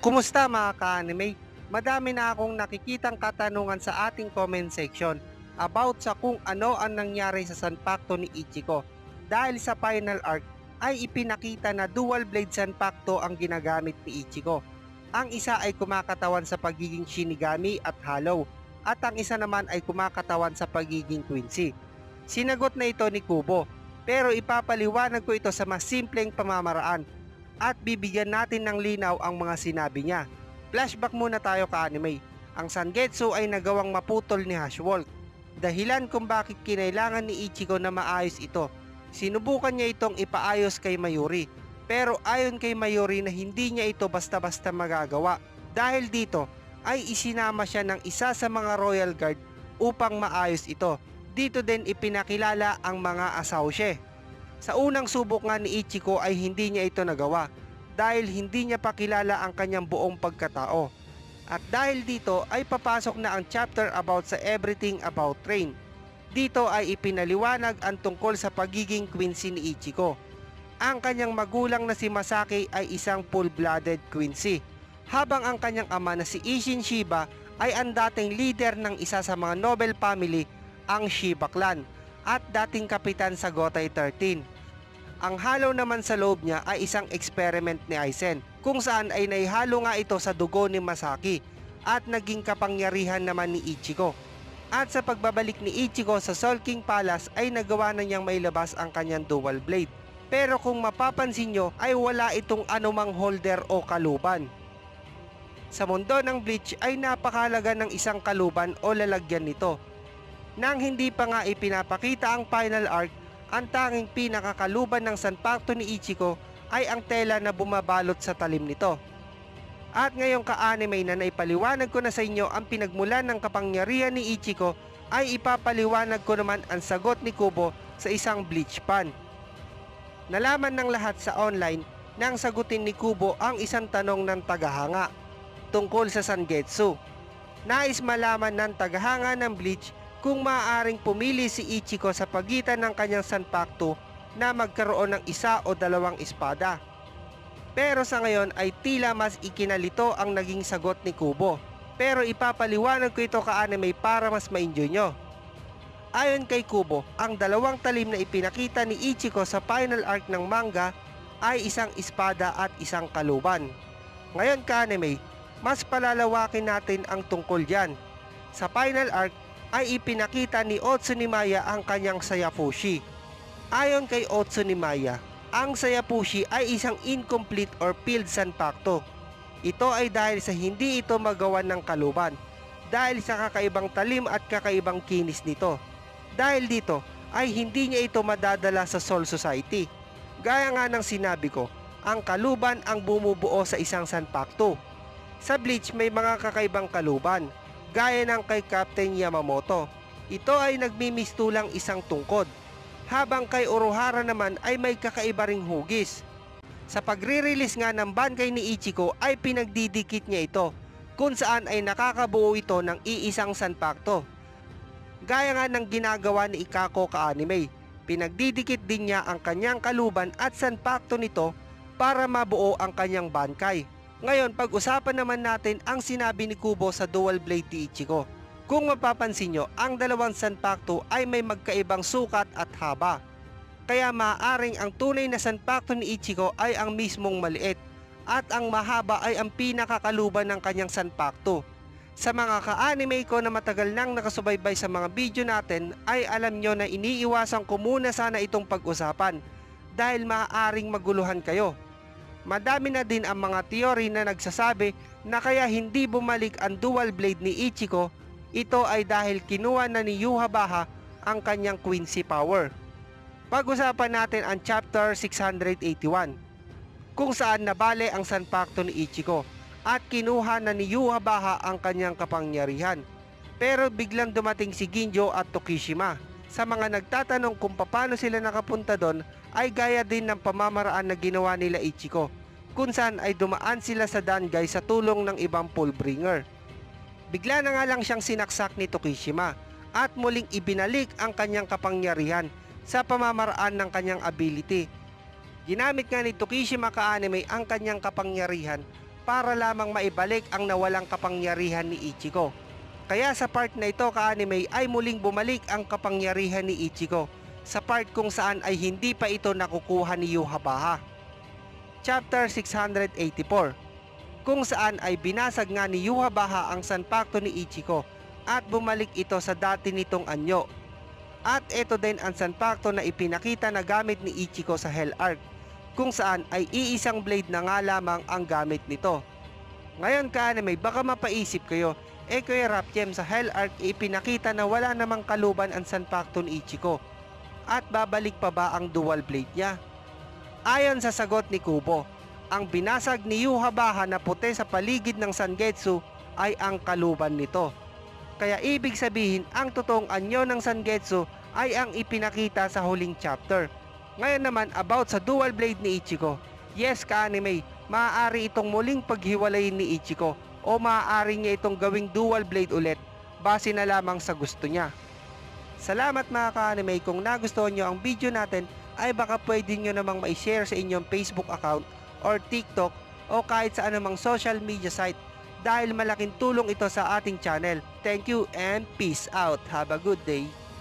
Kumusta mga ka-anime? Madami na akong nakikitang katanungan sa ating comment section about sa kung ano ang nangyari sa Sanpakto ni Ichigo. Dahil sa final arc ay ipinakita na dual blade Sanpakto ang ginagamit ni Ichigo. Ang isa ay kumakatawan sa pagiging Shinigami at Hollow at ang isa naman ay kumakatawan sa pagiging Quincy. Sinagot na ito ni Kubo pero ipapaliwanag ko ito sa mas simpleng pamamaraan at bibigyan natin ng linaw ang mga sinabi niya. Flashback muna tayo ka-anime. Ang Sangetsu ay nagawang maputol ni Hashwolk. Dahilan kung bakit kinailangan ni Ichigo na maayos ito. Sinubukan niya itong ipaayos kay Mayuri. Pero ayon kay Mayuri na hindi niya ito basta-basta magagawa. Dahil dito ay isinama siya ng isa sa mga Royal Guard upang maayos ito. Dito din ipinakilala ang mga Asauche. Sa unang subok nga ni Ichigo ay hindi niya ito nagawa dahil hindi niya pakilala ang kanyang buong pagkatao. At dahil dito ay papasok na ang chapter about sa everything about Rain. Dito ay ipinaliwanag ang tungkol sa pagiging Quincy ni Ichigo. Ang kanyang magulang na si Masaki ay isang full-blooded Quincy, habang ang kanyang ama na si Isshin Shiba ay ang dating leader ng isa sa mga noble family, ang Shiba clan, at dating kapitan sa Gotei 13. Ang Hollow naman sa loob niya ay isang experiment ni Aizen, kung saan ay naihalo nga ito sa dugo ni Masaki at naging kapangyarihan naman ni Ichigo. At sa pagbabalik ni Ichigo sa Soul King Palace ay nagawa na niyang mailabas ang kanyang dual blade. Pero kung mapapansin nyo ay wala itong anumang holder o kaluban. Sa mundo ng Bleach ay napakahalaga ng isang kaluban o lalagyan nito. Nang hindi pa nga ipinapakita ang final arc, ang tanging pinakakaluban ng Sanpakto ni Ichigo ay ang tela na bumabalot sa talim nito. At ngayong ka-anime na naipaliwanag ko na sa inyo ang pinagmulan ng kapangyarihan ni Ichigo, ay ipapaliwanag ko naman ang sagot ni Kubo sa isang Bleach fan. Nalaman ng lahat sa online nang sagutin ni Kubo ang isang tanong ng tagahanga tungkol sa Sangetsu. Nais malaman ng tagahanga ng Bleach kung maaaring pumili si Ichigo sa pagitan ng kanyang Sanpakto na magkaroon ng isa o dalawang espada. Pero sa ngayon ay tila mas ikinalito ang naging sagot ni Kubo. Pero ipapaliwanag ko ito ka-anime para mas ma-enjoy nyo. Ayon kay Kubo, ang dalawang talim na ipinakita ni Ichigo sa final arc ng manga ay isang espada at isang kaluban. Ngayon ka-anime, mas palalawakin natin ang tungkol dyan. Sa final arc ay ipinakita ni Otsunimaya ang kanyang Sayafushi. Ayon kay Otsunimaya, ang Sayafushi ay isang incomplete or failed Sanpakto. Ito ay dahil sa hindi ito magawan ng kaluban, dahil sa kakaibang talim at kakaibang kinis nito. Dahil dito ay hindi niya ito madadala sa Soul Society. Gaya nga ng sinabi ko, ang kaluban ang bumubuo sa isang Sanpakto. Sa Bleach may mga kakaibang kaluban, gaya ng kay Captain Yamamoto. Ito ay nagmimistulang isang tungkod, habang kay Orohara naman ay may kakaiba ring hugis. Sa pagre-release nga ng Bankai ni Ichigo ay pinagdidikit niya ito, kung saan ay nakakabuo ito ng iisang Sanpakto. Gaya nga ng ginagawa ni Ikako ka-anime, pinagdidikit din niya ang kanyang kaluban at Sanpakto nito para mabuo ang kanyang Bankai. Ngayon, pag-usapan naman natin ang sinabi ni Kubo sa dual blade ni Ichigo. Kung mapapansin nyo, ang dalawang Sanpakto ay may magkaibang sukat at haba. Kaya maaaring ang tunay na Sanpakto ni Ichigo ay ang mismong maliit at ang mahaba ay ang pinakakaluban ng kanyang Sanpakto. Sa mga ka-anime ko na matagal nang nakasubaybay sa mga video natin ay alam nyo na iniiwasan ko muna sana itong pag-usapan dahil maaaring maguluhan kayo. Madami na din ang mga teori na nagsasabi na kaya hindi bumalik ang dual blade ni Ichigo, ito ay dahil kinuha na ni Yhwach ang kanyang Quincy power. Pag-usapan natin ang chapter 681, kung saan nabale ang Sanpakto ni Ichigo at kinuha na ni Yhwach ang kanyang kapangyarihan. Pero biglang dumating si Ginjo at Tokishima. Sa mga nagtatanong kung paano sila nakapunta doon ay gaya din ng pamamaraan na ginawa nila Ichigo, kung saan ay dumaan sila sa Dangai sa tulong ng ibang Fullbringer. Bigla na nga lang siyang sinaksak ni Tokishima at muling ibinalik ang kanyang kapangyarihan sa pamamaraan ng kanyang ability. Ginamit nga ni Tokishima ka-anime ang kanyang kapangyarihan para lamang maibalik ang nawalang kapangyarihan ni Ichigo. Kaya sa part na ito ka-anime ay muling bumalik ang kapangyarihan ni Ichigo sa part kung saan ay hindi pa ito nakukuha ni Yhwach. Chapter 684, kung saan ay binasag nga ni Yhwach ang sanpakto ni Ichigo at bumalik ito sa dati nitong anyo. At ito din ang sanpakto na ipinakita na gamit ni Ichigo sa Hell Arc, kung saan ay iisang blade na nga lamang ang gamit nito. Ngayon ka-anime, baka mapaisip kayo, Kuya Rapjem, sa Hell Arc ipinakita na wala namang kaluban ang sanpakto ni Ichigo, at babalik pa ba ang dual blade niya? Ayon sa sagot ni Kubo, ang binasag ni Yhwach na puti sa paligid ng Zangetsu ay ang kaluban nito. Kaya ibig sabihin ang totoong anyo ng Zangetsu ay ang ipinakita sa huling chapter. Ngayon naman about sa dual blade ni Ichigo. Yes ka-anime, maaari itong muling paghiwalayin ni Ichigo o maaari niya itong gawing dual blade ulit base na lamang sa gusto niya. Salamat mga ka-anime, kung nagustuhan nyo ang video natin ay baka pwede nyo namang ma-share sa inyong Facebook account or TikTok o kahit sa anumang social media site dahil malaking tulong ito sa ating channel. Thank you and peace out. Have a good day.